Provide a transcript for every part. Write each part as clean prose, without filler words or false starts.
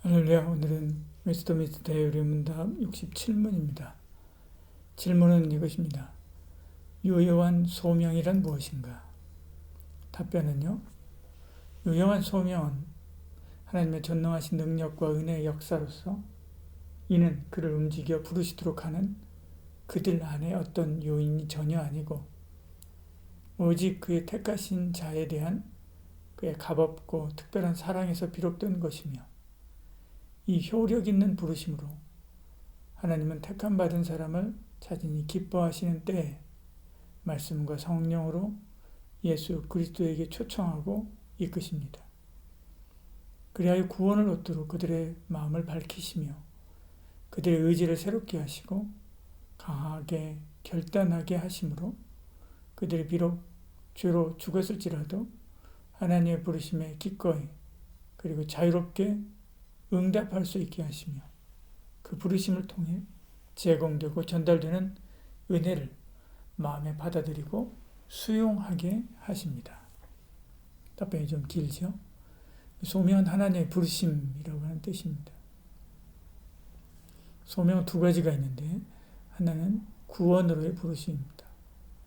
할렐루야. 오늘은 웨스트민스터 대의리 문답 67문입니다. 질문은 이것입니다. 유효한 소명이란 무엇인가? 답변은요. 유효한 소명은 하나님의 전능하신 능력과 은혜의 역사로서 이는 그를 움직여 부르시도록 하는 그들 안에 어떤 요인이 전혀 아니고 오직 그의 택하신 자에 대한 그의 값없고 특별한 사랑에서 비롯된 것이며 이 효력 있는 부르심으로 하나님은 택함 받은 사람을 자신이 기뻐하시는 때에 말씀과 성령으로 예수 그리스도에게 초청하고 이끄십니다. 그리하여 구원을 얻도록 그들의 마음을 밝히시며 그들의 의지를 새롭게 하시고 강하게 결단하게 하심으로 그들이 비록 죄로 죽었을지라도 하나님의 부르심에 기꺼이 그리고 자유롭게 응답할 수 있게 하시며 그 부르심을 통해 제공되고 전달되는 은혜를 마음에 받아들이고 수용하게 하십니다. 답변이 좀 길죠? 소명은 하나님의 부르심이라고 하는 뜻입니다. 소명은 두 가지가 있는데 하나는 구원으로의 부르심입니다.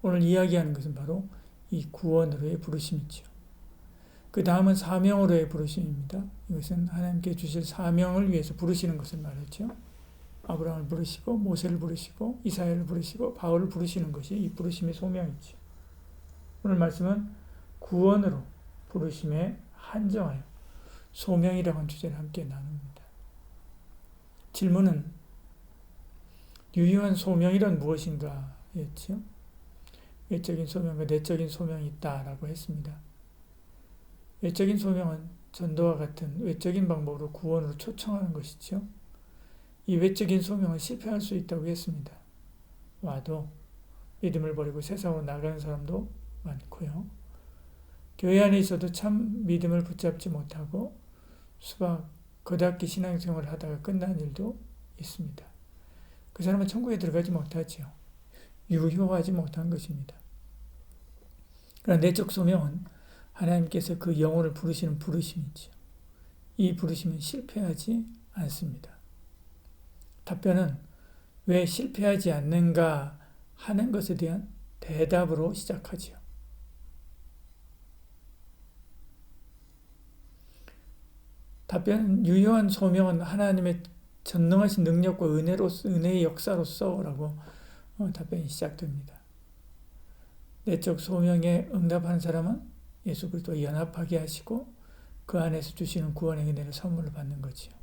오늘 이야기하는 것은 바로 이 구원으로의 부르심이죠. 그 다음은 사명으로의 부르심입니다. 이것은 하나님께 주실 사명을 위해서 부르시는 것을 말했죠. 아브라함을 부르시고 모세를 부르시고 이사야를 부르시고 바울을 부르시는 것이 이 부르심의 소명이죠. 오늘 말씀은 구원으로 부르심에 한정하여 소명이라고 하는 주제를 함께 나눕니다. 질문은 유효한 소명이란 무엇인가 였죠. 외적인 소명과 내적인 소명이 있다라고 했습니다. 외적인 소명은 전도와 같은 외적인 방법으로 구원으로 초청하는 것이죠. 이 외적인 소명은 실패할 수 있다고 했습니다. 와도 믿음을 버리고 세상으로 나가는 사람도 많고요. 교회 안에 있어도 참 믿음을 붙잡지 못하고 수박 거닫기 신앙생활을 하다가 끝난 일도 있습니다. 그 사람은 천국에 들어가지 못하지요. 유효하지 못한 것입니다. 그러나 내적 소명은 하나님께서 그 영혼을 부르시는 부르심이죠. 이 부르심은 실패하지 않습니다. 답변은 왜 실패하지 않는가 하는 것에 대한 대답으로 시작하지요. 답변은 유효한 소명은 하나님의 전능하신 능력과 은혜의 역사로서라고 답변이 시작됩니다. 내적 소명에 응답하는 사람은 예수 그리스도와 연합하게 하시고 그 안에서 주시는 구원의 은혜를 선물로 받는 거지요.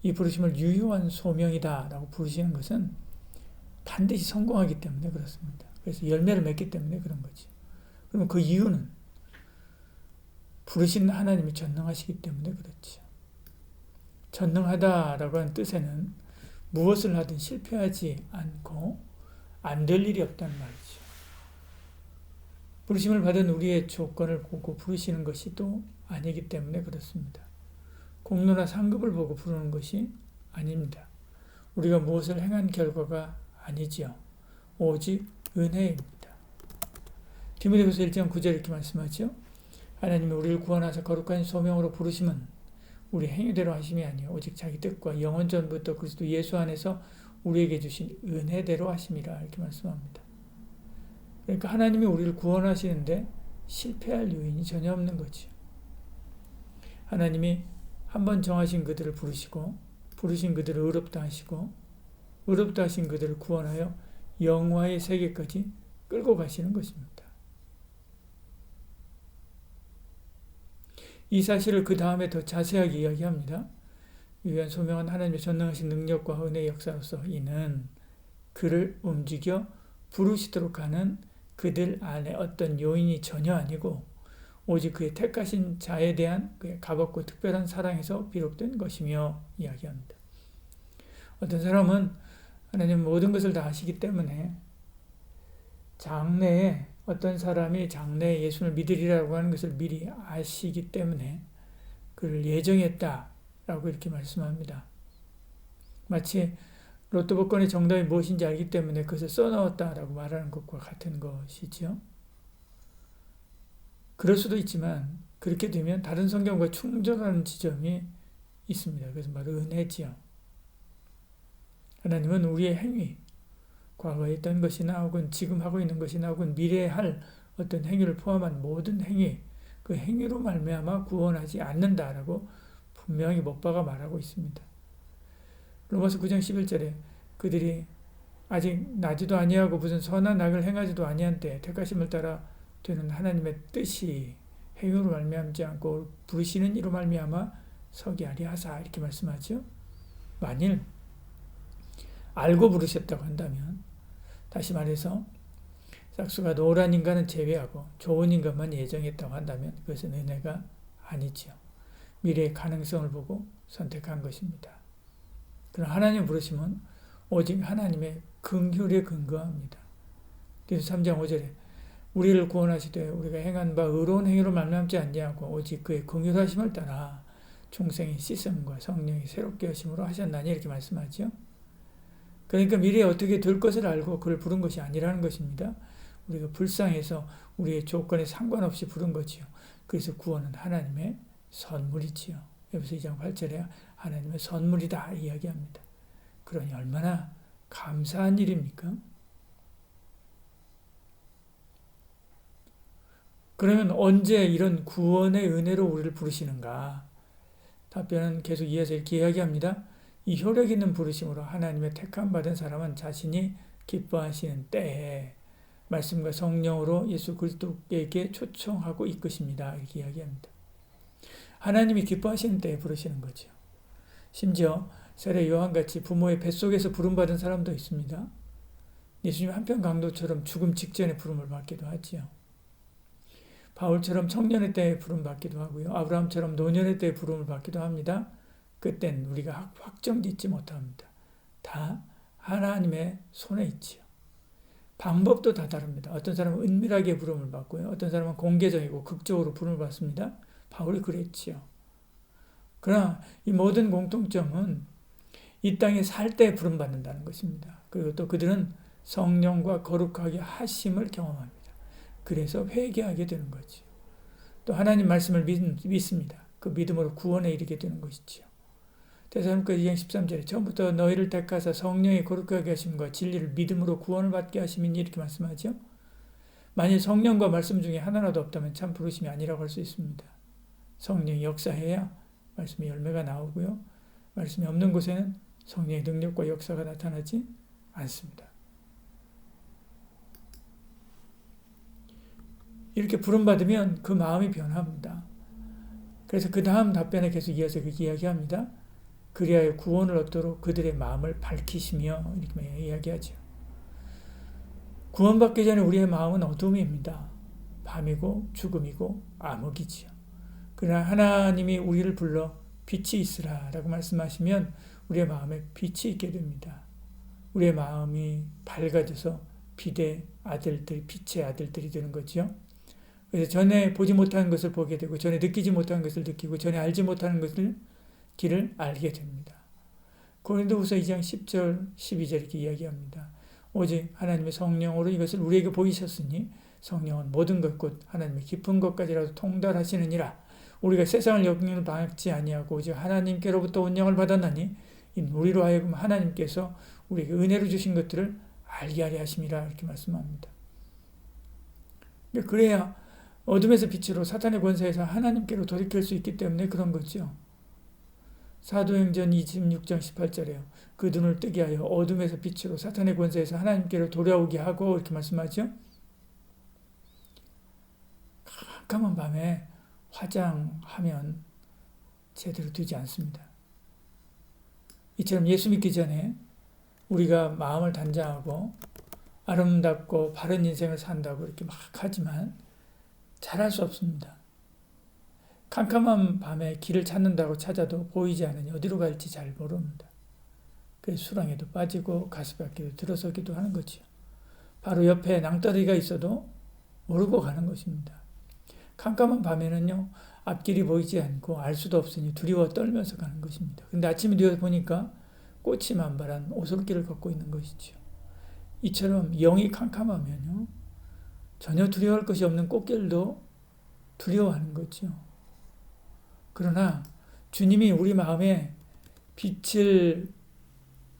이 부르심을 유효한 소명이다라고 부르시는 것은 반드시 성공하기 때문에 그렇습니다. 그래서 열매를 맺기 때문에 그런 거지. 그럼 그 이유는 부르신 하나님이 전능하시기 때문에 그렇죠. 전능하다라고 하는 뜻에는 무엇을 하든 실패하지 않고 안 될 일이 없다는 말이죠. 부르심을 받은 우리의 조건을 보고 부르시는 것이 또 아니기 때문에 그렇습니다. 공로나 상급을 보고 부르는 것이 아닙니다. 우리가 무엇을 행한 결과가 아니지요. 오직 은혜입니다. 디모데후서 1장 9절 이렇게 말씀하죠. 하나님이 우리를 구원하사 거룩한 소명으로 부르심은 우리 행위대로 하심이 아니요 오직 자기 뜻과 영원 전부터 그리스도 예수 안에서 우리에게 주신 은혜대로 하심이라 이렇게 말씀합니다. 그러니까 하나님이 우리를 구원하시는데 실패할 요인이 전혀 없는 거죠. 하나님이 한번 정하신 그들을 부르시고 부르신 그들을 의롭다 하시고 의롭다 하신 그들을 구원하여 영화의 세계까지 끌고 가시는 것입니다. 이 사실을 그 다음에 더 자세하게 이야기합니다. 유효한 소명은 하나님의 전능하신 능력과 은혜의 역사로서 이는 그를 움직여 부르시도록 하는 그들 안에 어떤 요인이 전혀 아니고 오직 그의 택하신 자에 대한 그의 값없고 특별한 사랑에서 비롯된 것이며 이야기합니다. 어떤 사람은 하나님 모든 것을 다 아시기 때문에 장래에 어떤 사람이 장래에 예수를 믿으리라고 하는 것을 미리 아시기 때문에 그를 예정했다라고 이렇게 말씀합니다. 마치 로또 복권의 정답이 무엇인지 알기 때문에 그것을 써넣었다라고 말하는 것과 같은 것이죠. 그럴 수도 있지만 그렇게 되면 다른 성경과 충돌하는 지점이 있습니다. 그래서 바로 은혜지요. 하나님은 우리의 행위, 과거에 했던 것이나 혹은 지금 하고 있는 것이나 혹은 미래에 할 어떤 행위를 포함한 모든 행위, 그 행위로 말미암아 구원하지 않는다라고 분명히 못 박아 말하고 있습니다. 로마서 9장 11절에 그들이 아직 나지도 아니하고 무슨 선한 악을 행하지도 아니한 때 택하심을 따라 되는 하나님의 뜻이 행위로 말미암지 않고 부르시는 이로 말미암아 서기 아리하사 이렇게 말씀하죠. 만일 알고 부르셨다고 한다면, 다시 말해서 싹수가 노란 인간은 제외하고 좋은 인간만 예정했다고 한다면 그것은 은혜가 아니지요. 미래의 가능성을 보고 선택한 것입니다. 그러나 하나님 부르심은 오직 하나님의 긍휼에 근거합니다. 그래서 3장 5절에 우리를 구원하시되 우리가 행한 바 의로운 행위로 말미암지 아니하고 오직 그의 긍휼하심을 따라 중생의 씻음과 성령이 새롭게 하심으로 하셨나니 이렇게 말씀하죠. 그러니까 미래에 어떻게 될 것을 알고 그를 부른 것이 아니라는 것입니다. 우리가 불쌍해서 우리의 조건에 상관없이 부른 거지요. 그래서 구원은 하나님의 선물이지요. 에베소 2장 8절에 하나님의 선물이다 이야기합니다. 그러니 얼마나 감사한 일입니까? 그러면 언제 이런 구원의 은혜로 우리를 부르시는가? 답변은 계속 이어서 이렇게 이야기합니다. 이 효력 있는 부르심으로 하나님의 택함 받은 사람은 자신이 기뻐하시는 때에 말씀과 성령으로 예수 그리스도에게 초청하고 이끄십니다. 이렇게 이야기합니다. 하나님이 기뻐하시는 때에 부르시는 거죠. 심지어 세례 요한같이 부모의 뱃속에서 부름받은 사람도 있습니다. 예수님 한편 강도처럼 죽음 직전에 부름을 받기도 하지요. 바울처럼 청년의 때에 부름받기도 하고요. 아브라함처럼 노년의 때에 부름을 받기도 합니다. 그땐 우리가 확정짓지 못합니다. 다 하나님의 손에 있지요. 방법도 다 다릅니다. 어떤 사람은 은밀하게 부름을 받고요. 어떤 사람은 공개적이고 극적으로 부름을 받습니다. 바울이 그랬지요. 그러나 이 모든 공통점은 이 땅에 살 때 부름받는다는 것입니다. 그리고 또 그들은 성령과 거룩하게 하심을 경험합니다. 그래서 회개하게 되는 거지요. 또 하나님 말씀을 믿습니다. 그 믿음으로 구원에 이르게 되는 것이지요. 데살로니가 2장 13절에 처음부터 너희를 택하사 성령의 거룩하게 하심과 진리를 믿음으로 구원을 받게 하심이니 이렇게 말씀하죠. 만일 성령과 말씀 중에 하나라도 없다면 참 부르심이 아니라고 할 수 있습니다. 성령이 역사해야 말씀의 열매가 나오고요. 말씀이 없는 곳에는 성령의 능력과 역사가 나타나지 않습니다. 이렇게 부름받으면 그 마음이 변합니다. 그래서 그 다음 답변에 계속 이어서 그렇게 이야기합니다. 그리하여 구원을 얻도록 그들의 마음을 밝히시며 이렇게 이야기하죠. 구원받기 전에 우리의 마음은 어둠입니다. 밤이고 죽음이고 암흑이지요. 그러나 하나님이 우리를 불러 빛이 있으라 라고 말씀하시면 우리의 마음에 빛이 있게 됩니다. 우리의 마음이 밝아져서 빛의 아들들이 되는 거지요. 그래서 전에 보지 못한 것을 보게 되고 전에 느끼지 못한 것을 느끼고 전에 알지 못하는 것을 길을 알게 됩니다. 고린도후서 2장 10절 12절 이렇게 이야기합니다. 오직 하나님의 성령으로 이것을 우리에게 보이셨으니 성령은 모든 것 곧 하나님의 깊은 것까지라도 통달하시느니라. 우리가 세상을 영향을 받지 아니하고 오직 하나님께로부터 온영을 받았나니 우리로 하여금 하나님께서 우리에게 은혜로 주신 것들을 알게 하려 하심이라 이렇게 말씀합니다. 그래야 어둠에서 빛으로 사탄의 권세에서 하나님께로 돌이킬 수 있기 때문에 그런 거죠. 사도행전 26장 18절에요. 그 눈을 뜨게 하여 어둠에서 빛으로 사탄의 권세에서 하나님께로 돌아오게 하고 이렇게 말씀하죠. 깜깜한 밤에 화장하면 제대로 되지 않습니다. 이처럼 예수 믿기 전에 우리가 마음을 단장하고 아름답고 바른 인생을 산다고 이렇게 막 하지만 잘할 수 없습니다. 캄캄한 밤에 길을 찾는다고 찾아도 보이지 않으니 어디로 갈지 잘 모릅니다. 그래서 수렁에도 빠지고 가시밭길에 들어서기도 하는 거죠. 바로 옆에 낭떠러지가 있어도 모르고 가는 것입니다. 캄캄한 밤에는요, 앞길이 보이지 않고 알 수도 없으니 두려워 떨면서 가는 것입니다. 근데 아침이 되어 보니까 꽃이 만발한 오솔길을 걷고 있는 것이죠. 이처럼 영이 캄캄하면요, 전혀 두려워할 것이 없는 꽃길도 두려워하는 거죠. 그러나 주님이 우리 마음에 빛을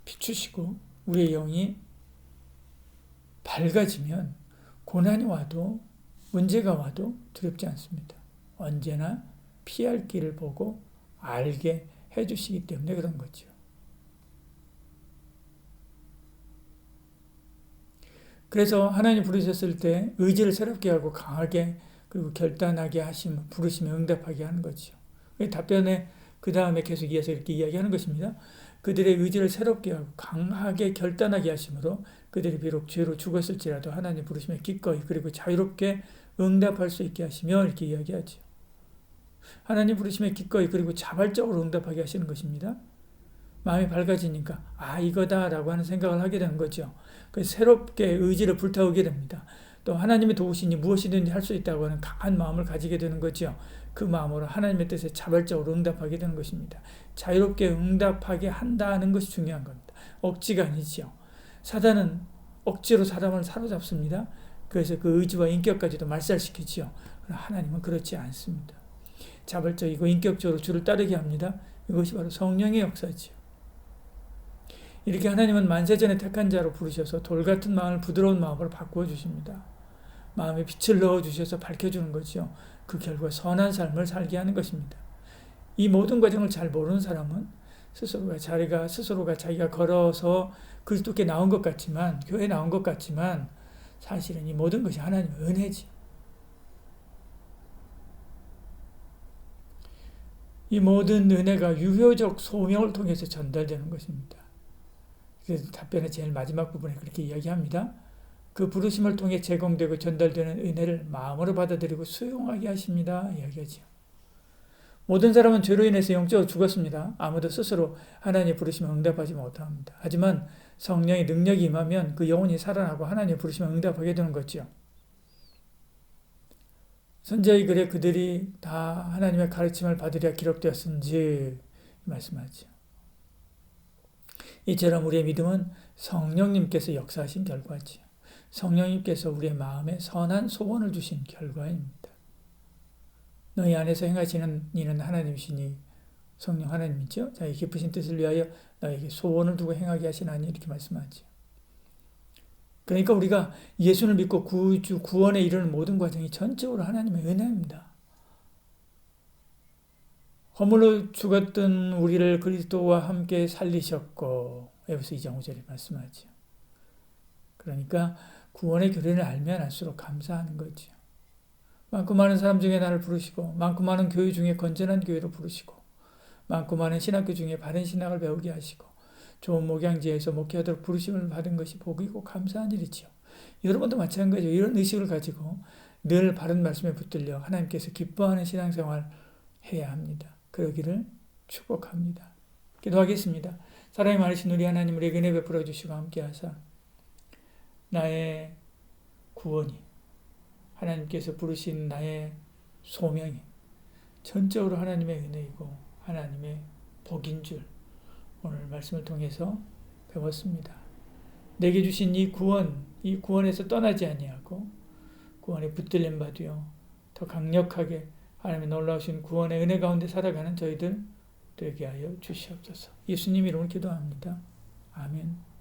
비추시고 우리의 영이 밝아지면 고난이 와도 문제가 와도 두렵지 않습니다. 언제나 피할 길을 보고 알게 해주시기 때문에 그런 거죠. 그래서 하나님 부르셨을 때 의지를 새롭게 하고 강하게 그리고 결단하게 하시면 부르시면 응답하게 하는 거죠. 답변에 그 다음에 계속 이어서 이렇게 이야기하는 것입니다. 그들의 의지를 새롭게 하고 강하게 결단하게 하심으로 그들이 비록 죄로 죽었을지라도 하나님 부르시면 기꺼이 그리고 자유롭게 응답할 수 있게 하시며 이렇게 이야기하죠. 하나님 부르시면 기꺼이 그리고 자발적으로 응답하게 하시는 것입니다. 마음이 밝아지니까 이거다라고 하는 생각을 하게 되는 거죠. 그래서 새롭게 의지를 불타오게 됩니다. 또 하나님의 도우시니 무엇이든지 할 수 있다고 하는 강한 마음을 가지게 되는 거죠. 그 마음으로 하나님의 뜻에 자발적으로 응답하게 되는 것입니다. 자유롭게 응답하게 한다는 것이 중요한 겁니다. 억지가 아니죠. 사단은 억지로 사람을 사로잡습니다. 그래서 그 의지와 인격까지도 말살시키지요. 하나님은 그렇지 않습니다. 자발적이고 인격적으로 주를 따르게 합니다. 이것이 바로 성령의 역사지요. 이렇게 하나님은 만세전에 택한 자로 부르셔서 돌 같은 마음을 부드러운 마음으로 바꾸어 주십니다. 마음에 빛을 넣어 주셔서 밝혀주는 거죠. 그 결과 선한 삶을 살게 하는 것입니다. 이 모든 과정을 잘 모르는 사람은 스스로가 자기가 걸어서 그리스도께 나온 것 같지만 교회에 나온 것 같지만 사실은 이 모든 것이 하나님의 은혜지. 이 모든 은혜가 유효적 소명을 통해서 전달되는 것입니다. 그래서 답변의 제일 마지막 부분에 그렇게 이야기합니다. 그 부르심을 통해 제공되고 전달되는 은혜를 마음으로 받아들이고 수용하게 하십니다. 이야기하죠. 모든 사람은 죄로 인해서 영적으로 죽었습니다. 아무도 스스로 하나님의 부르심을 응답하지 못합니다. 하지만 성령의 능력이 임하면 그 영혼이 살아나고 하나님의 부르심을 응답하게 되는 거죠. 선지자의 글에 그들이 다 하나님의 가르침을 받으려 기록되었은지 말씀하죠. 이처럼 우리의 믿음은 성령님께서 역사하신 결과지요. 성령님께서 우리의 마음에 선한 소원을 주신 결과입니다. 너희 안에서 행하시는 이는 하나님이시니 성령 하나님이죠. 자기 깊으신 뜻을 위하여 너에게 소원을 두고 행하게 하시나니 이렇게 말씀하죠. 그러니까 우리가 예수를 믿고 구원에 이르는 모든 과정이 전적으로 하나님의 은혜입니다. 허물로 죽었던 우리를 그리스도와 함께 살리셨고 에베소 2장 5절에 말씀하죠. 그러니까 구원의 교리를 알면 알수록 감사하는 거죠. 많고 많은 사람 중에 나를 부르시고 많고 많은 교회 중에 건전한 교회로 부르시고 많고 많은 신학교 중에 바른 신학을 배우게 하시고 좋은 목양지에서 목회하도록 부르심을 받은 것이 복이고 감사한 일이지요. 여러분도 마찬가지로 이런 의식을 가지고 늘 바른 말씀에 붙들려 하나님께서 기뻐하는 신앙생활 해야 합니다. 그러기를 축복합니다. 기도하겠습니다. 사랑이 많으신 우리 하나님 우리에게 은혜 베풀어 주시고 함께하사 나의 구원이 하나님께서 부르신 나의 소명이 전적으로 하나님의 은혜이고 하나님의 복인 줄 오늘 말씀을 통해서 배웠습니다. 내게 주신 이 구원에서 떠나지 아니하고 구원에 붙들림 받으며 더 강력하게 하나님의 놀라우신 구원의 은혜 가운데 살아가는 저희들 되게 하여 주시옵소서. 예수님 이름으로 기도합니다. 아멘.